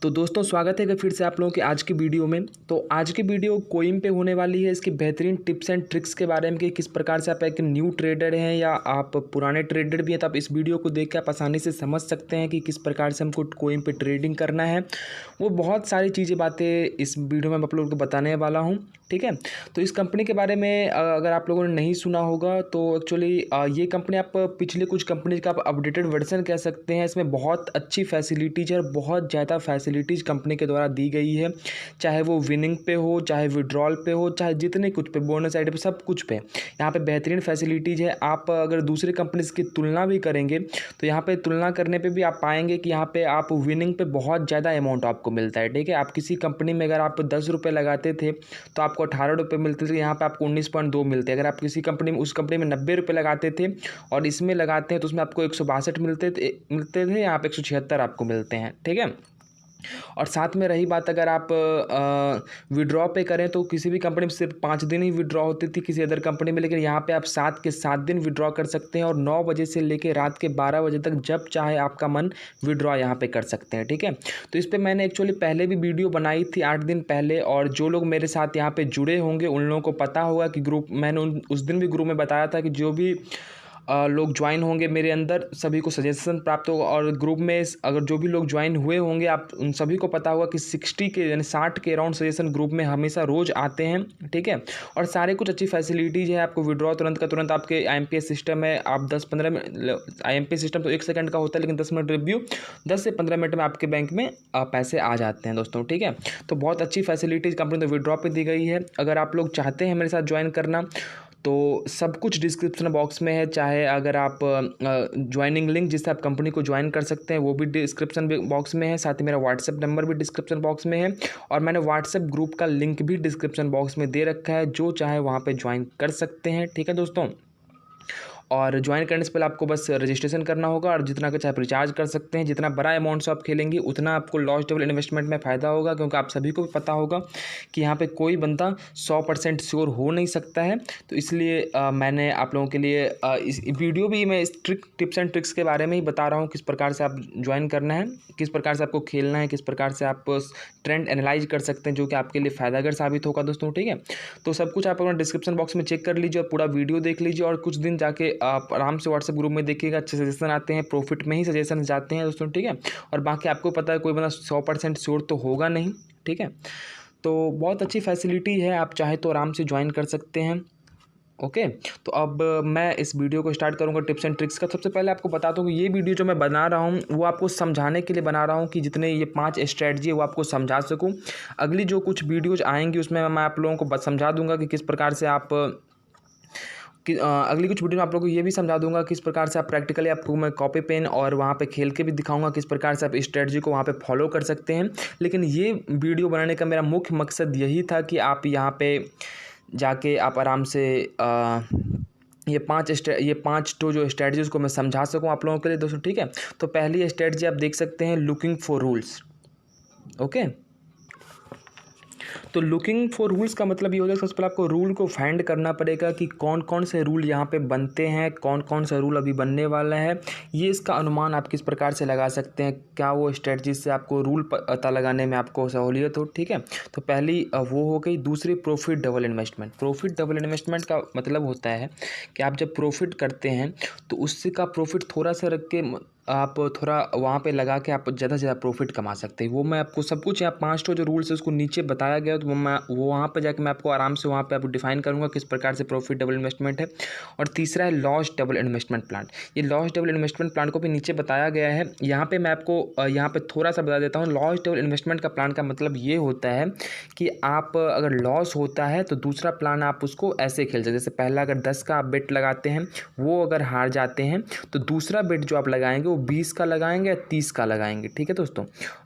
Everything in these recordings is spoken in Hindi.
तो दोस्तों स्वागत है कि फिर से आप लोगों की आज की वीडियो में। तो आज की वीडियो कोइन पे होने वाली है। इसकी बेहतरीन टिप्स एंड ट्रिक्स के बारे में कि किस प्रकार से आप एक न्यू ट्रेडर हैं या आप पुराने ट्रेडर भी हैं, तो आप इस वीडियो को देख के आप आसानी से समझ सकते हैं कि किस प्रकार से हमको कोइन पे ट्रेडिंग करना है। वो बहुत सारी चीज़ें बातें इस वीडियो में मैं आप लोगों को बताने वाला हूँ। ठीक है, तो इस कंपनी के बारे में अगर आप लोगों ने नहीं सुना होगा तो एक्चुअली ये कंपनी आप पिछले कुछ कंपनी का आप अपडेटेड वर्जन कह सकते हैं। इसमें बहुत अच्छी फैसिलिटीज़ और बहुत ज़्यादा फैसिलिटीज़ कंपनी के द्वारा दी गई है, चाहे वो विनिंग पे हो, चाहे विड्रॉल पे हो, चाहे जितने कुछ पे, बोनस साइड पे, सब कुछ पे यहाँ पे बेहतरीन फैसिलिटीज़ है। आप अगर दूसरे कंपनीज की तुलना भी करेंगे तो यहाँ पे तुलना करने पे भी आप पाएंगे कि यहाँ पे आप विनिंग पे बहुत ज़्यादा अमाउंट आपको मिलता है। ठीक है, आप किसी कंपनी में अगर आप 10 रुपये लगाते थे तो आपको 18 रुपये मिलते थे, यहाँ पे आपको 19.2 मिलते हैं। अगर आप किसी कंपनी में, उस कंपनी में 90 रुपये लगाते थे और इसमें लगाते हैं तो उसमें आपको 162 मिलते थे, यहाँ पे 176 आपको मिलते हैं। ठीक है, और साथ में रही बात, अगर आप विड्रॉ पे करें तो किसी भी कंपनी में सिर्फ 5 दिन ही विड्रॉ होती थी किसी अदर कंपनी में, लेकिन यहाँ पे आप 7 के 7 दिन विड्रॉ कर सकते हैं और 9 बजे से लेकर रात के 12 बजे तक जब चाहे आपका मन विड्रॉ यहाँ पे कर सकते हैं। ठीक है, तो इस पर मैंने एक्चुअली पहले भी वीडियो बनाई थी 8 दिन पहले, और जो लोग मेरे साथ यहाँ पे जुड़े होंगे उन लोगों को पता होगा कि ग्रुप, मैंने उस दिन भी ग्रुप में बताया था कि जो भी लोग ज्वाइन होंगे मेरे अंदर सभी को सजेशन प्राप्त होगा। और ग्रुप में अगर जो भी लोग ज्वाइन हुए होंगे, आप उन सभी को पता होगा कि 60 के यानी 60 के अराउंड सजेशन ग्रुप में हमेशा रोज़ आते हैं। ठीक है, और सारे कुछ अच्छी फैसिलिटीज़ है। आपको विड्रॉ तुरंत का तुरंत, आपके IMPS सिस्टम है, आप 10-15 मिनट, IMPS सिस्टम तो 1 सेकंड का होता है लेकिन 10 मिनट रिव्यू, 10 से 15 मिनट में आपके बैंक में पैसे आ जाते हैं दोस्तों। ठीक है, तो बहुत अच्छी फैसिलिटीज़ कंपनी तो विड्रॉ पे दी गई है। अगर आप लोग चाहते हैं मेरे साथ ज्वाइन करना तो सब कुछ डिस्क्रिप्शन बॉक्स में है। चाहे अगर आप ज्वाइनिंग लिंक जिससे आप कंपनी को ज्वाइन कर सकते हैं वो भी डिस्क्रिप्शन बॉक्स में है, साथ ही मेरा व्हाट्सएप नंबर भी डिस्क्रिप्शन बॉक्स में है, और मैंने व्हाट्सएप ग्रुप का लिंक भी डिस्क्रिप्शन बॉक्स में दे रखा है, जो चाहे वहाँ पे ज्वाइन कर सकते हैं। ठीक है दोस्तों, और ज्वाइन करने से पहले आपको बस रजिस्ट्रेशन करना होगा, और जितना का चाहे आप रिचार्ज कर सकते हैं। जितना बड़ा अमाउंट से आप खेलेंगे उतना आपको लॉस डबल इन्वेस्टमेंट में फ़ायदा होगा, क्योंकि आप सभी को भी पता होगा कि यहाँ पे कोई बंदा 100% श्योर हो नहीं सकता है। तो इसलिए मैंने आप लोगों के लिए इस वीडियो भी मैं स्ट्रिक्ट टिप्स एंड ट्रिक्स के बारे में ही बता रहा हूँ, किस प्रकार से आप ज्वाइन करना है, किस प्रकार से आपको खेलना है, किस प्रकार से आप ट्रेंड एनालाइज कर सकते हैं, जो कि आपके लिए फ़ायदागर साबित होगा दोस्तों। ठीक है, तो सब कुछ आप अपना डिस्क्रिप्शन बॉक्स में चेक कर लीजिए और पूरा वीडियो देख लीजिए, और कुछ दिन जाके आप आराम से व्हाट्सएप ग्रुप में देखिएगा, अच्छे सजेशन आते हैं, प्रॉफिट में ही सजेशन जाते हैं दोस्तों। ठीक है, और बाकी आपको पता है कोई बंदा 100% श्योर तो होगा नहीं। ठीक है, तो बहुत अच्छी फैसिलिटी है, आप चाहे तो आराम से ज्वाइन कर सकते हैं। ओके, तो अब मैं इस वीडियो को स्टार्ट करूंगा टिप्स एंड ट्रिक्स का। सबसे पहले आपको बताता हूँ कि ये वीडियो जो मैं बना रहा हूँ वो आपको समझाने के लिए बना रहा हूँ कि जितने ये 5 स्ट्रेटजी है वो आपको समझा सकूँ। अगली जो कुछ वीडियोज आएंगी उसमें मैं आप लोगों को समझा दूंगा कि किस प्रकार से आप अगली कुछ वीडियो में आप लोगों को ये भी समझा दूंगा किस प्रकार से आप प्रैक्टिकली, आपको मैं कॉपी पेन और वहाँ पे खेल के भी दिखाऊंगा किस प्रकार से आप इस स्ट्रेटजी को वहाँ पे फॉलो कर सकते हैं। लेकिन ये वीडियो बनाने का मेरा मुख्य मकसद यही था कि आप यहाँ पे जाके आप आराम से ये पाँच तो जो स्ट्रेटजीज़ को मैं समझा सकूँ आप लोगों के लिए दोस्तों। ठीक है, तो पहली स्ट्रेटजी आप देख सकते हैं, लुकिंग फॉर रूल्स। ओके, तो लुकिंग फॉर रूल्स का मतलब ये होता है सबसे पहले आपको रूल को फाइंड करना पड़ेगा कि कौन कौन से रूल यहाँ पे बनते हैं, कौन कौन सा रूल अभी बनने वाला है। ये इसका अनुमान आप किस प्रकार से लगा सकते हैं, क्या वो स्ट्रेटजी से आपको रूल पता लगाने में आपको सहूलियत हो। ठीक है, तो पहली वो हो गई। दूसरी, profit double investment. Profit double investment का मतलब होता है कि आप जब प्रॉफिट करते हैं तो उससे का प्रॉफिट थोड़ा सा रख के आप थोड़ा वहाँ पे लगा के आप ज़्यादा से ज़्यादा प्रॉफिट कमा सकते हैं। वो मैं आपको सब कुछ यहाँ 5 जो रूल्स है उसको नीचे बताया गया, तो वो वहाँ पे जाके मैं आपको आराम से वहाँ पे आपको डिफाइन करूँगा किस प्रकार से प्रॉफिट डबल इन्वेस्टमेंट है। और तीसरा है लॉस डबल इन्वेस्टमेंट प्लान। ये लॉस डबल इन्वेस्टमेंट प्लान को भी नीचे बताया गया है। यहाँ पे मैं आपको यहाँ पे थोड़ा सा बता देता हूँ। लॉस डबल इन्वेस्टमेंट का प्लान का मतलब ये होता है कि आप अगर लॉस होता है तो दूसरा प्लान आप उसको ऐसे खेल सकते हैं। जैसे पहला अगर 10 का आप बेट लगाते हैं, वो अगर हार जाते हैं तो दूसरा बेट जो आप लगाएंगे वो 20 का लगाएंगे या 30 का लगाएंगे। ठीक है दोस्तों,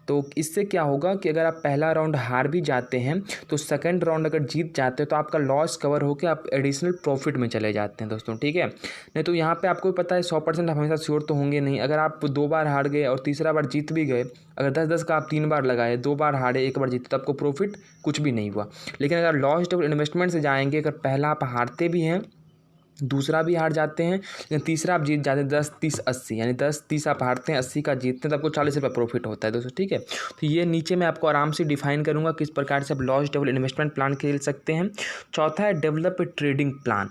तो इससे क्या होगा कि अगर आप पहला राउंड हार भी जाते हैं तो सेकंड राउंड अगर जीत जाते हैं तो आपका लॉस कवर होकर आप एडिशनल प्रॉफिट में चले जाते हैं दोस्तों। ठीक है, नहीं तो यहाँ पे आपको भी पता है 100% आप हमेशा श्योर तो होंगे नहीं। अगर आप 2 बार हार गए और तीसरा बार जीत भी गए, अगर 10-10 का आप 3 बार लगाए, 2 बार हारे, 1 बार जीते, तो आपको प्रॉफिट कुछ भी नहीं हुआ। लेकिन अगर लॉस डबल इन्वेस्टमेंट से जाएंगे, अगर पहला आप हारते भी हैं दूसरा भी हार जाते हैं, लेकिन तीसरा आप जीत जाते हैं 10, 30, 80, यानी 10, 30 आप हारते हैं, 80 का जीतते हैं, तो आपको 40 रुपये प्रॉफिट होता है दोस्तों, ठीक है। तो ये नीचे मैं आपको आराम से डिफाइन करूँगा किस प्रकार से आप लॉस डबल इन्वेस्टमेंट प्लान खेल सकते हैं। चौथा है डेवलप ए ट्रेडिंग प्लान।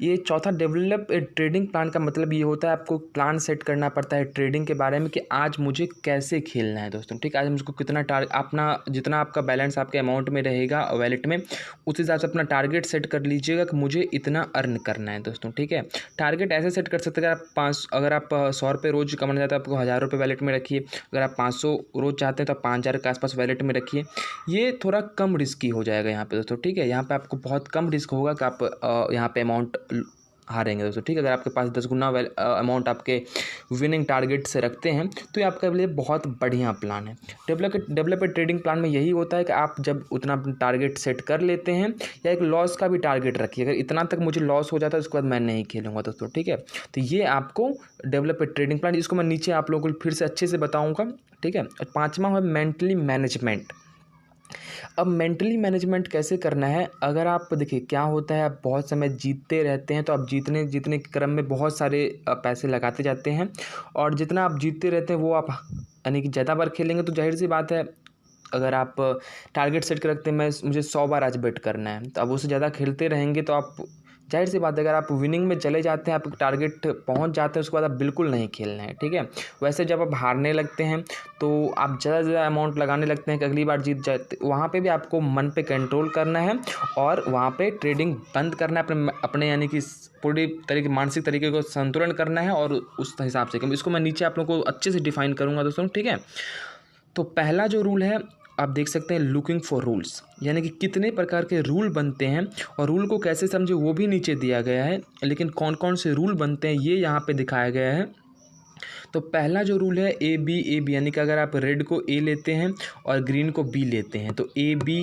ये चौथा डेवलप ए ट्रेडिंग प्लान का मतलब ये होता है आपको प्लान सेट करना पड़ता है ट्रेडिंग के बारे में कि आज मुझे कैसे खेलना है दोस्तों, ठीक है। आज मुझको कितना अपना जितना आपका बैलेंस आपके अमाउंट में रहेगा वैलेट में, उस हिसाब से अपना टारगेट सेट कर लीजिएगा कि मुझे इतना अर्न करना है दोस्तों, ठीक है। टारगेट ऐसे सेट कर सकते हैं अगर आप 100 रुपये रोज़ कमाना चाहते हैं आपको 1000 रुपये वैलेट में रखिए। अगर आप 500 रोज़ चाहते हैं तो 5000 के आसपास वैलेट में रखिए। ये थोड़ा कम रिस्की हो जाएगा यहाँ पे दोस्तों, ठीक है। यहाँ पे आपको बहुत कम रिस्क होगा कि आप यहाँ पे अमाउंट हारेंगे दोस्तों, ठीक है। अगर आपके पास 10 गुना अमाउंट आपके विनिंग टारगेट से रखते हैं तो ये आपके लिए बहुत बढ़िया प्लान है। डेवलप ट्रेडिंग प्लान में यही होता है कि आप जब उतना टारगेट सेट कर लेते हैं, या एक लॉस का भी टारगेट रखिए, अगर इतना तक मुझे लॉस हो जाता है उसके बाद मैं नहीं खेलूँगा दोस्तों, ठीक है। तो ये आपको डेवलप ट्रेडिंग प्लान, जिसको मैं नीचे आप लोगों को फिर से अच्छे से बताऊँगा, ठीक है। और पाँचवा है मेंटली मैनेजमेंट। अब मेंटली मैनेजमेंट कैसे करना है, अगर आप देखिए क्या होता है, आप बहुत समय जीतते रहते हैं तो आप जीतने के क्रम में बहुत सारे पैसे लगाते जाते हैं, और जितना आप जीतते रहते हैं वो आप यानी कि ज़्यादा बार खेलेंगे तो जाहिर सी बात है, अगर आप टारगेट सेट कर रखते हैं मुझे 100 बार आज बेट करना है, तो अब उससे ज़्यादा खेलते रहेंगे तो आप जाहिर सी बात है, अगर आप विनिंग में चले जाते हैं, आप टारगेट पहुंच जाते हैं, उसके बाद आप बिल्कुल नहीं खेलना है, ठीक है। वैसे जब आप हारने लगते हैं तो आप ज़्यादा से ज़्यादा अमाउंट लगाने लगते हैं कि अगली बार जीत जाते, वहाँ पे भी आपको मन पे कंट्रोल करना है और वहाँ पे ट्रेडिंग बंद करना है, अपने यानी कि पूरी तरीके मानसिक तरीके को संतुलन करना है, और उस हिसाब से इसको मैं नीचे आप लोगों को अच्छे से डिफाइन करूँगा दोस्तों, ठीक है। तो पहला जो रूल है आप देख सकते हैं, लुकिंग फॉर रूल्स, यानी कि कितने प्रकार के रूल बनते हैं और रूल को कैसे समझे वो भी नीचे दिया गया है, लेकिन कौन कौन से रूल बनते हैं ये यहाँ पे दिखाया गया है। तो पहला जो रूल है ए बी, यानी कि अगर आप रेड को ए लेते हैं और ग्रीन को बी लेते हैं तो ए बी,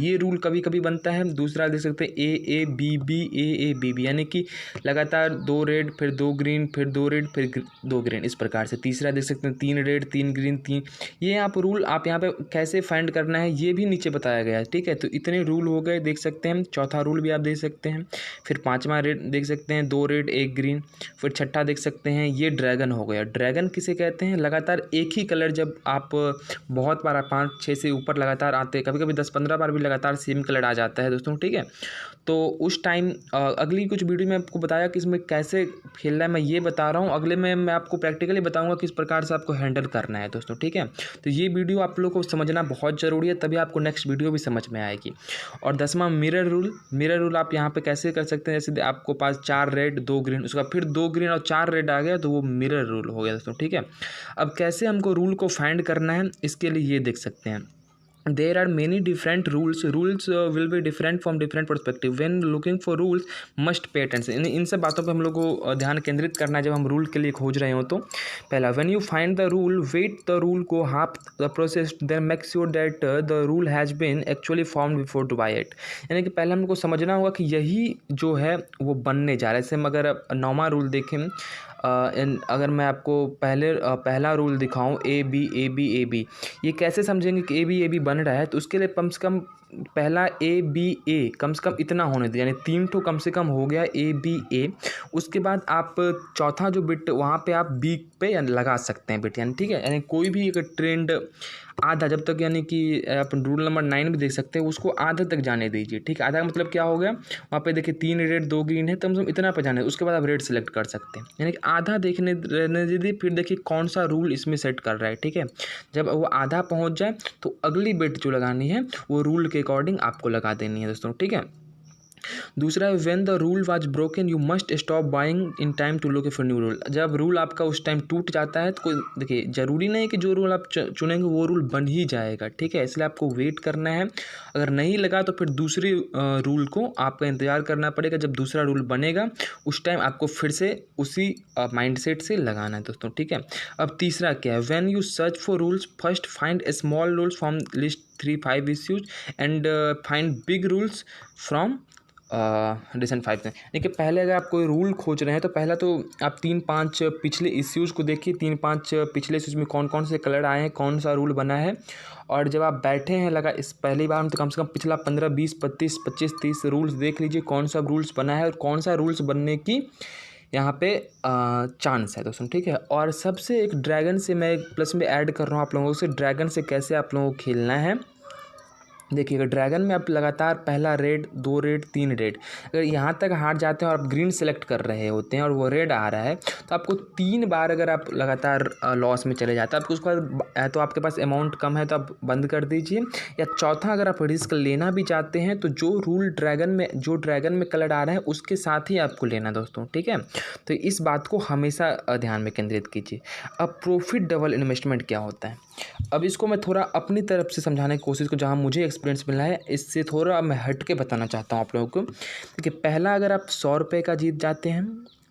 ये रूल कभी कभी बनता है। दूसरा देख सकते हैं A B B, A B B, यानी कि लगातार 2 रेड फिर 2 ग्रीन फिर 2 रेड फिर 2 ग्रीन, इस प्रकार से। तीसरा देख सकते हैं 3 रेड 3 ग्रीन 3, ये आप रूल आप यहाँ पे कैसे फाइंड करना है ये भी नीचे बताया गया है, ठीक है। तो इतने रूल हो गए, देख सकते हैं। चौथा रूल भी आप देख सकते हैं, फिर पाँचवा रेड देख सकते हैं 2 रेड 1 ग्रीन, फिर छठा देख सकते हैं ये ड्रैगन हो गया। ड्रैगन किसे कहते हैं, लगातार एक ही कलर जब आप बहुत बार 5-6 से ऊपर लगातार आते हैं, कभी कभी 10-15 बार भी लगातार सेम कलर आ जाता है दोस्तों, ठीक है। तो उस टाइम अगली कुछ वीडियो में आपको बताया कि इसमें कैसे खेलना है, मैं ये बता रहा हूँ। अगले में मैं आपको प्रैक्टिकली बताऊंगा किस प्रकार से आपको हैंडल करना है दोस्तों, ठीक है। तो ये वीडियो आप लोग को समझना बहुत ज़रूरी है, तभी आपको नेक्स्ट वीडियो भी समझ में आएगी। और 10वां मिरर रूल आप यहाँ पे कैसे कर सकते हैं, जैसे आपको पास 4 रेड 2 ग्रीन, उसका फिर 2 ग्रीन और 4 रेड आ गया तो वो मिरर रूल हो गया दोस्तों, ठीक है। अब कैसे हमको रूल को फाइंड करना है, इसके लिए ये देख सकते हैं, there are many different rules will be different from different perspective when looking for rules must pay attention। इन सब बातों पे हम लोग को ध्यान केंद्रित करना है जब हम रूल के लिए खोज रहे हो। तो पहला, when you find the rule wait the rule go half the process then make sure that the rule has been actually formed before to buy it। यानी कि पहले हमको समझना होगा कि यही जो है वो बनने जा रहा है। जैसे हम अगर 9वां रूल देखें, अगर मैं आपको पहला रूल दिखाऊं ए बी, ये कैसे समझेंगे कि ए बी बन रहा है, तो उसके लिए कम से कम पहला ए बी कम से कम इतना होने दे, यानी 3 ठो कम से कम हो गया ए बी। उसके बाद आप चौथा जो बिट वहाँ पे आप बी पे लगा सकते हैं बिट, यानी ठीक है। यानी कोई भी एक ट्रेंड आधा जब तक, यानी कि आप रूल नंबर 9 भी देख सकते हैं, उसको आधा तक जाने दीजिए, ठीक है। आधा मतलब क्या हो गया, वहाँ पे देखिए 3 रेड 2 ग्रीन है, कम से कम इतना पे जाने, उसके बाद आप रेड सेलेक्ट कर सकते हैं। यानी कि आधा देखने रहने दीजिए, फिर देखिए कौन सा रूल इसमें सेट कर रहा है, ठीक है। जब वो आधा पहुँच जाए तो अगली बिट जो लगानी है वो रूल के अकॉर्डिंग आपको लगा देनी है दोस्तों, ठीक है। दूसरा है when the rule was broken you must stop buying in time to look for new rule. जब रूल आपका उस टाइम टूट जाता है तो कोई देखिए ज़रूरी नहीं कि जो रूल आप चुनेंगे वो रूल बन ही जाएगा, ठीक है। इसलिए आपको वेट करना है, अगर नहीं लगा तो फिर दूसरी रूल को आपका इंतज़ार करना पड़ेगा। जब दूसरा रूल बनेगा उस टाइम आपको फिर से उसी माइंडसेट से लगाना है दोस्तों, ठीक है। अब तीसरा क्या है, when you search for rules first find small rules from list 3-5 issues and find big rules from recent 5 में। देखिए पहले अगर आप कोई रूल खोज रहे हैं तो पहला तो आप 3-5 पिछले इश्यूज़ को देखिए, 3-5 पिछले इश्यूज़ में कौन कौन से कलर आए हैं, कौन सा रूल बना है। और जब आप बैठे हैं लगा इस पहली बार में तो कम से कम पिछला 15, 20, 25, 25, 30 रूल्स देख लीजिए कौन सा रूल्स बना है और कौन सा रूल्स बनने की यहाँ पे चांस है दोस्तों, ठीक है। और सबसे एक ड्रैगन से मैं एक प्लस में ऐड कर रहा हूँ आप लोगों से, ड्रैगन से कैसे आप लोगों को खेलना है। देखिएगा ड्रैगन में आप लगातार पहला रेड, 2 रेड, 3 रेड, अगर यहाँ तक हार जाते हैं और आप ग्रीन सेलेक्ट कर रहे होते हैं और वो रेड आ रहा है तो आपको 3 बार अगर आप लगातार लॉस में चले जाते हैं, आपको उसके बाद तो आपके पास अमाउंट कम है तो आप बंद कर दीजिए, या चौथा अगर आप रिस्क लेना भी चाहते हैं तो जो ड्रैगन में कलर आ रहा है उसके साथ ही आपको लेना दोस्तों, ठीक है। तो इस बात को हमेशा ध्यान में केंद्रित कीजिए। अब प्रॉफिट डबल इन्वेस्टमेंट क्या होता है, अब इसको मैं थोड़ा अपनी तरफ से समझाने की कोशिश को, जहाँ मुझे एक्सपीरियंस मिला है इससे थोड़ा मैं हट के बताना चाहता हूँ आप लोगों को। देखिए पहला अगर आप 100 रुपये का जीत जाते हैं,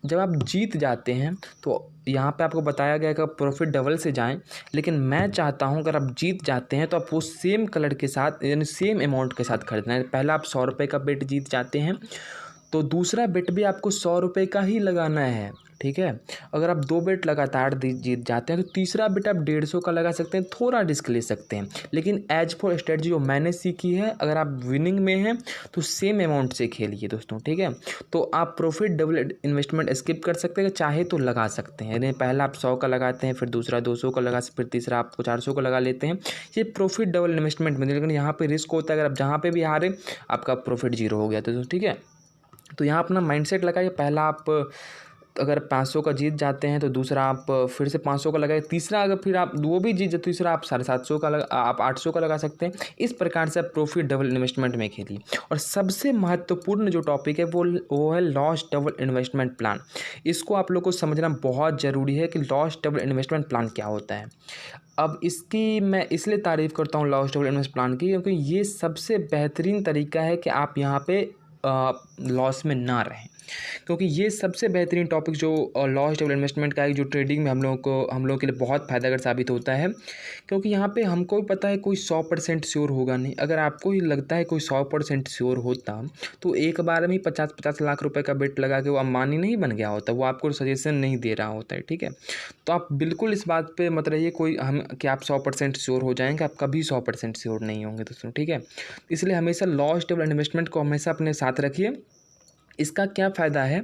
जब आप जीत जाते हैं तो यहाँ पे आपको बताया गया कि आप प्रॉफिट डबल से जाएं, लेकिन मैं चाहता हूँ अगर आप जीत जाते हैं तो आप वो सेम कलर के साथ यानी सेम अमाउंट के साथ खरीदना है। पहला आप 100 रुपये का बेट जीत जाते हैं तो दूसरा बेट भी आपको 100 रुपये का ही लगाना है, ठीक है। अगर आप 2 बेट लगातार जीत जाते हैं तो तीसरा बेट आप 150 का लगा सकते हैं, थोड़ा रिस्क ले सकते हैं, लेकिन एज फॉर स्ट्रेटजी जो मैंने सीखी है, अगर आप विनिंग में हैं तो सेम अमाउंट से खेलिए दोस्तों, ठीक है। तो आप प्रॉफिट डबल इन्वेस्टमेंट स्किप कर सकते हैं, चाहे तो लगा सकते हैं। यानी पहला आप 100 का लगाते हैं, फिर दूसरा 200 का फिर तीसरा आपको 400 का लगा लेते हैं, ये प्रॉफिट डबल इन्वेस्टमेंट में। लेकिन यहाँ पर रिस्क होता है, अगर आप जहाँ पर भी हारे आपका प्रॉफिट 0 हो गया तो, ठीक है। तो यहाँ अपना माइंडसेट लगाइए, पहला आप अगर 500 का जीत जाते हैं तो दूसरा आप फिर से 500 का लगाइए, तीसरा अगर फिर आप वो भी जीत जाते तीसरा आप 750 का आप 800 का लगा सकते हैं। इस प्रकार से आप प्रॉफिट डबल इन्वेस्टमेंट में खेलिए। और सबसे महत्वपूर्ण जो टॉपिक है वो है लॉस डबल इन्वेस्टमेंट प्लान। इसको आप लोग को समझना बहुत ज़रूरी है कि लॉस डबल इन्वेस्टमेंट प्लान क्या होता है। अब इसकी मैं इसलिए तारीफ़ करता हूँ लॉस डबल इन्वेस्टमेंट प्लान की, क्योंकि ये सबसे बेहतरीन तरीका है कि आप यहाँ पे लॉस में ना रहें, क्योंकि ये सबसे बेहतरीन टॉपिक जो लॉस डबल इन्वेस्टमेंट का है, जो ट्रेडिंग में हम लोगों के लिए बहुत फ़ायदेमंद साबित होता है। क्योंकि यहाँ पे हमको भी पता है कोई 100% श्योर होगा नहीं। अगर आपको ही लगता है कोई 100% श्योर होता तो एक बार में ही 50-50 लाख रुपए का बेट लगा के वो अंबानी नहीं बन गया होता, वो आपको सजेशन नहीं दे रहा होता है, ठीक है। तो आप बिल्कुल इस बात पर मत रहिए कि आप 100% श्योर हो जाएंगे, आप कभी 100% श्योर नहीं होंगे दोस्तों, ठीक है। इसलिए हमेशा लॉस डबल इन्वेस्टमेंट को हमेशा अपने साथ रखिए। इसका क्या फ़ायदा है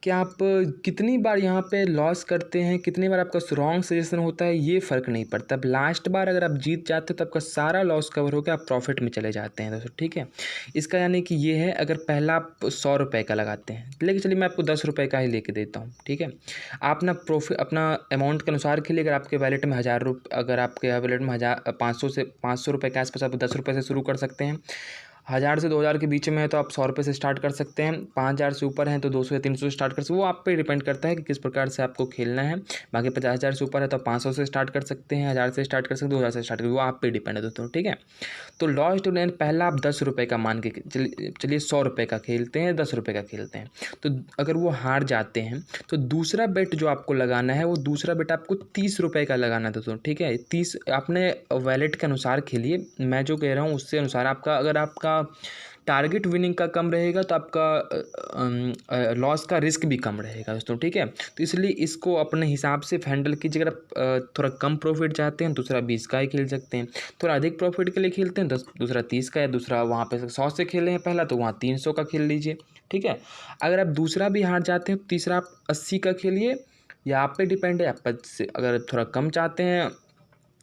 कि आप कितनी बार यहाँ पे लॉस करते हैं, कितनी बार आपका रॉन्ग सजेशन होता है, ये फ़र्क नहीं पड़ता। अब लास्ट बार अगर आप जीत जाते हो तो आपका सारा लॉस कवर होकर आप प्रॉफिट में चले जाते हैं दोस्तों, ठीक है। इसका यानी कि ये है, अगर पहला आप 100 रुपये का लगाते हैं, लेकिन चलिए मैं आपको 10 रुपये का ही लेके देता हूँ, ठीक है। आप ना प्रॉफिट अपना अमाउंट के अनुसार खेलिए। अगर आपके वैलेट में 1000 रुपये, अगर आपके वैलेट में 500 रुपये के आसपास, आप 10 रुपये से शुरू कर सकते हैं। 1000 से 2000 के बीच में है तो आप 100 रुपये से स्टार्ट कर सकते हैं। 5000 से ऊपर हैं तो 200 या 300 से स्टार्ट कर सकते हैं। वो आप पे डिपेंड करता है कि किस प्रकार से आपको खेलना है। बाकी 50,000 से ऊपर है तो 500 से स्टार्ट कर सकते हैं, 1000 से स्टार्ट कर सकते हैं, 2000 से स्टार्ट कर, वो आप पे डिपेंड है दोस्तों, ठीक है। तो लॉस टू लर्न पहला आप 10 रुपये का मान के चलिए 100 रुपये का खेलते हैं, 10 रुपये का खेलते हैं। तो अगर वो हार जाते हैं तो दूसरा बेट जो आपको लगाना है, वो दूसरा बेट आपको 30 रुपये का लगाना है दोस्तों, ठीक है। 30 अपने वैलेट के अनुसार खेलिए। मैं जो कह रहा हूँ उससे अनुसार आपका, अगर आपका टारगेट विनिंग का कम रहेगा तो आपका लॉस का रिस्क भी कम रहेगा दोस्तों, ठीक है। तो इसलिए इसको अपने हिसाब से हैंडल कीजिए। अगर आप थोड़ा कम प्रॉफिट चाहते हैं दूसरा 20 का ही खेल सकते हैं, थोड़ा अधिक प्रॉफिट के लिए खेलते हैं दूसरा 30 का, या दूसरा वहाँ पे 100 से खेले हैं पहला तो वहाँ 300 का खेल लीजिए, ठीक है। अगर आप दूसरा भी हार जाते हैं तो तीसरा आप 80 का खेलिए, या आप पे डिपेंड है। आप अगर थोड़ा कम चाहते हैं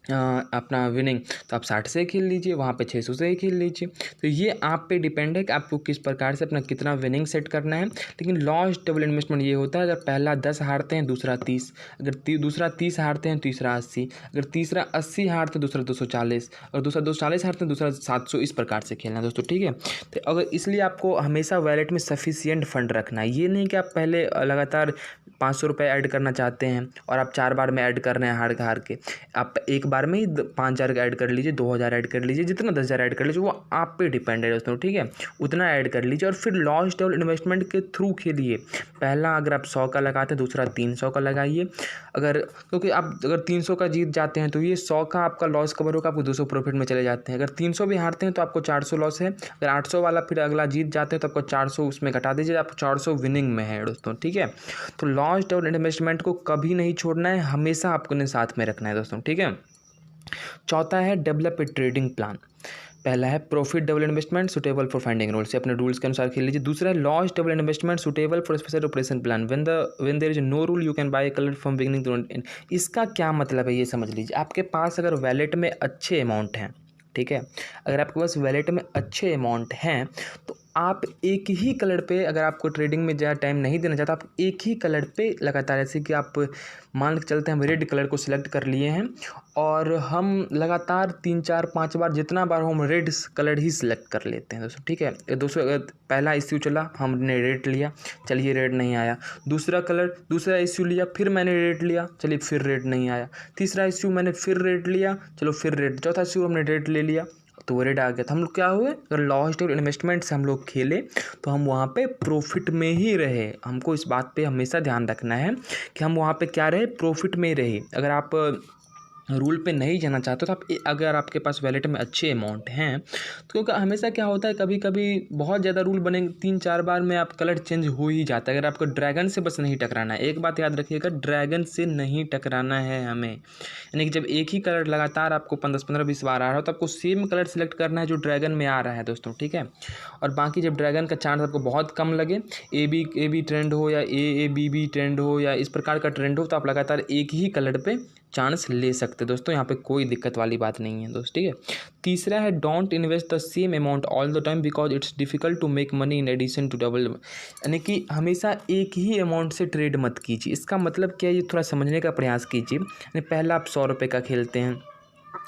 अपना विनिंग तो आप 60 से खेल लीजिए, वहाँ पे 600 से ही खेल लीजिए। तो ये आप पे डिपेंड है कि आपको किस प्रकार से अपना कितना विनिंग सेट करना है। लेकिन लॉस डबल इन्वेस्टमेंट ये होता है, अगर पहला 10 हारते हैं दूसरा 30, अगर दूसरा 30 हारते हैं तीसरा 80, अगर तीसरा 80 हारते हैं दूसरा 240, और दूसरा 240 हारते हैं दूसरा 700, इस प्रकार से खेलना दोस्तों, ठीक है। तो अगर इसलिए आपको हमेशा वैलेट में सफिशिएंट फंड रखना है। ये नहीं कि आप पहले लगातार 500 रुपये ऐड करना चाहते हैं और आप 4 बार में ऐड कर रहे हैं हार के, आप एक बार में ही 5,000 ऐड कर लीजिए, 2,000 ऐड कर लीजिए, जितना 10,000 ऐड कर लीजिए, वो आप पे डिपेंड है दोस्तों, ठीक है। उतना ऐड कर लीजिए और फिर लॉस डबल इन्वेस्टमेंट के थ्रू खेलिए। पहला अगर आप 100 का लगाते हैं, दूसरा 300 का लगाइए। क्योंकि आप अगर 300 का जीत जाते हैं तो ये 100 का आपका लॉस कवर होगा, आपको 200 प्रॉफिट में चले जाते हैं। अगर 300 भी हारते हैं तो आपको 400 लॉस है। अगर 800 वाला फिर अगला जीत जाते हैं तो आपको 400 उसमें घटा दीजिए, आपको 400 विनिंग में है दोस्तों, ठीक है। तो लॉस डबल इन्वेस्टमेंट को कभी नहीं छोड़ना है, हमेशा आपको ने साथ में रखना है दोस्तों, ठीक है। चौथा है डेवलप ए ट्रेडिंग प्लान। पहला है profit double investment suitable for finding rules, अपने रूल्स के अनुसार खेल लीजिए। दूसरा है loss double investment suitable for special operation plan, when there is no rule you can buy colour from beginning to end. इसका क्या मतलब है ये समझ लीजिए। आपके पास अगर वैलेट में अच्छे अमाउंट हैं, ठीक है, अगर आपके पास वैलेट में अच्छे अमाउंट हैं तो आप एक ही कलर पे, अगर आपको ट्रेडिंग में ज़्यादा टाइम नहीं देना चाहता, आप एक ही कलर पे लगातार, जैसे कि आप मान के चलते हैं हम रेड कलर को सिलेक्ट कर लिए हैं और हम लगातार 3, 4, 5 बार, जितना बार हम रेड कलर ही सिलेक्ट कर लेते हैं दोस्तों, ठीक है। दोस्तों पहला इश्यू चला, हमने रेड लिया, चलिए रेड नहीं आया। दूसरा इश्यू लिया, फिर मैंने रेड लिया, चलिए फिर रेड नहीं आया। तीसरा इश्यू मैंने फिर रेड लिया, चलो फिर रेड। चौथा इश्यू हमने रेड ले लिया तो वो रेड आ गया। तो हम लोग क्या हुए, अगर लॉस डबल इन्वेस्टमेंट से हम लोग खेले तो हम वहाँ पे प्रॉफिट में ही रहे। हमको इस बात पे हमेशा ध्यान रखना है कि हम वहाँ पे क्या रहे, प्रॉफिट में ही रहे। अगर आप रूल पे नहीं जाना चाहते तो आप अगर आपके पास वैलेट में अच्छे अमाउंट हैं तो, क्योंकि हमेशा क्या होता है, कभी कभी बहुत ज़्यादा रूल बनेंगे, 3-4 बार में आप कलर चेंज हो ही जाता है। अगर आपको ड्रैगन से बस नहीं टकराना है, एक बात याद रखिएगा, ड्रैगन से नहीं टकराना है हमें। यानी कि जब एक ही कलर लगातार आपको 10-15-20 बार आ रहा हो तो आपको सेम कलर सेलेक्ट करना है जो ड्रैगन में आ रहा है दोस्तों, ठीक है। और बाकी जब ड्रैगन का चांस आपको बहुत कम लगे, ए बी ट्रेंड हो या ए बी ट्रेंड हो या इस प्रकार का ट्रेंड हो, तो आप लगातार एक ही कलर पे चांस ले सकते हैं दोस्तों। यहाँ पे कोई दिक्कत वाली बात नहीं है दोस्त, ठीक है। तीसरा है don't invest the same amount all the time because it's difficult to make money in addition to double. यानी कि हमेशा एक ही अमाउंट से ट्रेड मत कीजिए। इसका मतलब क्या है, ये थोड़ा समझने का प्रयास कीजिए। यानी पहला आप 100 रुपये का खेलते हैं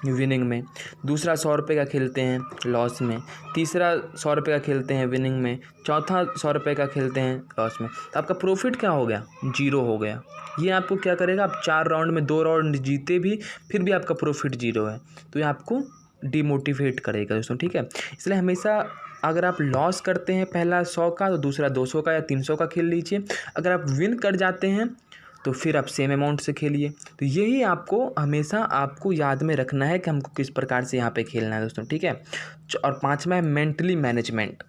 विनिंग में, दूसरा 100 रुपये का खेलते हैं लॉस में, तीसरा 100 रुपये का खेलते हैं विनिंग में, चौथा 100 रुपये का खेलते हैं लॉस में, तो आपका प्रॉफिट क्या हो गया, 0 हो गया। ये आपको क्या करेगा, आप 4 राउंड में 2 राउंड जीते भी फिर भी आपका प्रॉफिट 0 है, तो ये आपको डिमोटिवेट करेगा दोस्तों, ठीक है। इसलिए हमेशा अगर आप लॉस करते हैं पहला 100 का तो दूसरा 200 का या 300 का खेल लीजिए। अगर आप विन कर जाते हैं तो फिर आप सेम अमाउंट से खेलिए। तो यही आपको हमेशा आपको याद में रखना है कि हमको किस प्रकार से यहाँ पे खेलना है दोस्तों, ठीक है। और 5वां है मेंटली मैनेजमेंट।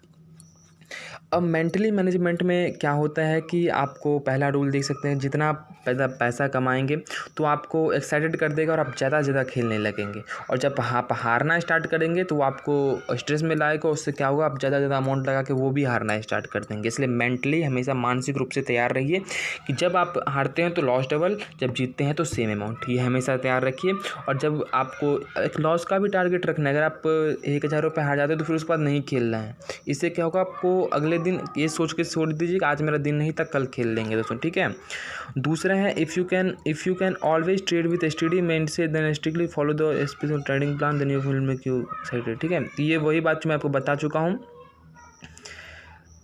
अब मेंटली मैनेजमेंट में क्या होता है कि आपको पहला रूल देख सकते हैं, जितना आप पैसा कमाएंगे तो आपको एक्साइटेड कर देगा और आप ज़्यादा से ज़्यादा खेलने लगेंगे। और जब आप हारना स्टार्ट करेंगे तो आपको स्ट्रेस में लाएगा, उससे क्या होगा, आप ज़्यादा ज़्यादा अमाउंट लगा के वो भी हारना स्टार्ट कर देंगे। इसलिए मेंटली हमेशा मानसिक रूप से तैयार रहिए कि जब आप हारते हैं तो लॉस डबल, जब जीतते हैं तो सेम अमाउंट, ये हमेशा तैयार रखिए। और जब आपको एक लॉस का भी टारगेट रखना है, अगर आप 1,000 रुपये हार जाते हैं तो फिर उसके बाद नहीं खेलना है। इससे क्या होगा, आपको अगले दिन ये सोच के छोड़ दीजिए कि आज मेरा दिन नहीं था, कल खेल लेंगे दोस्तों, ठीक है। दूसरा है if you can always trade with study mind से then strictly follow the special trading plan then you will make you excited, ठीक है। तो ये वही बात जो मैं आपको बता चुका हूँ।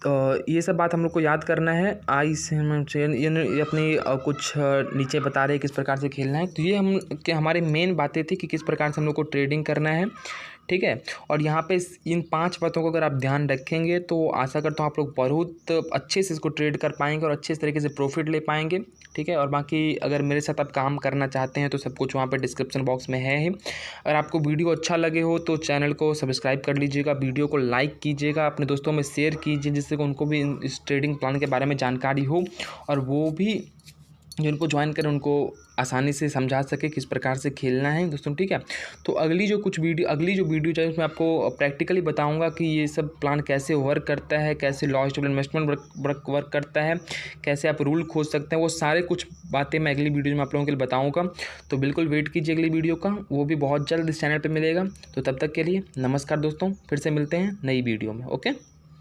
तो ये सब बात हम लोग को याद करना है। ये अपनी कुछ नीचे बता रहे हैं किस प्रकार से खेलना है। तो ये हमारी मेन बातें थी कि किस प्रकार से हम लोग को ट्रेडिंग करना है, ठीक है। और यहाँ पे इन 5 बातों को अगर आप ध्यान रखेंगे तो आशा करता हूँ आप लोग बहुत अच्छे से इसको ट्रेड कर पाएंगे और अच्छे तरीके से प्रॉफिट ले पाएंगे, ठीक है। और बाकी अगर मेरे साथ आप काम करना चाहते हैं तो सब कुछ वहाँ पे डिस्क्रिप्शन बॉक्स में है ही। अगर आपको वीडियो अच्छा लगे हो तो चैनल को सब्सक्राइब कर लीजिएगा, वीडियो को लाइक कीजिएगा, अपने दोस्तों में शेयर कीजिए जिससे कि उनको भी इस ट्रेडिंग प्लान के बारे में जानकारी हो और वो भी जिनको ज्वाइन करें उनको आसानी से समझा सके किस प्रकार से खेलना है दोस्तों, ठीक है। तो अगली जो वीडियो चाहिए उसमें आपको प्रैक्टिकली बताऊंगा कि ये सब प्लान कैसे वर्क करता है, कैसे लॉस डबल इन्वेस्टमेंट वर्क करता है, कैसे आप रूल खोज सकते हैं, वो सारे कुछ बातें मैं अगली वीडियो में आप लोगों के लिए बताऊँगा। तो बिल्कुल वेट कीजिए अगली वीडियो का, वो भी बहुत जल्द इस चैनल पर मिलेगा। तो तब तक के लिए नमस्कार दोस्तों, फिर से मिलते हैं नई वीडियो में, ओके।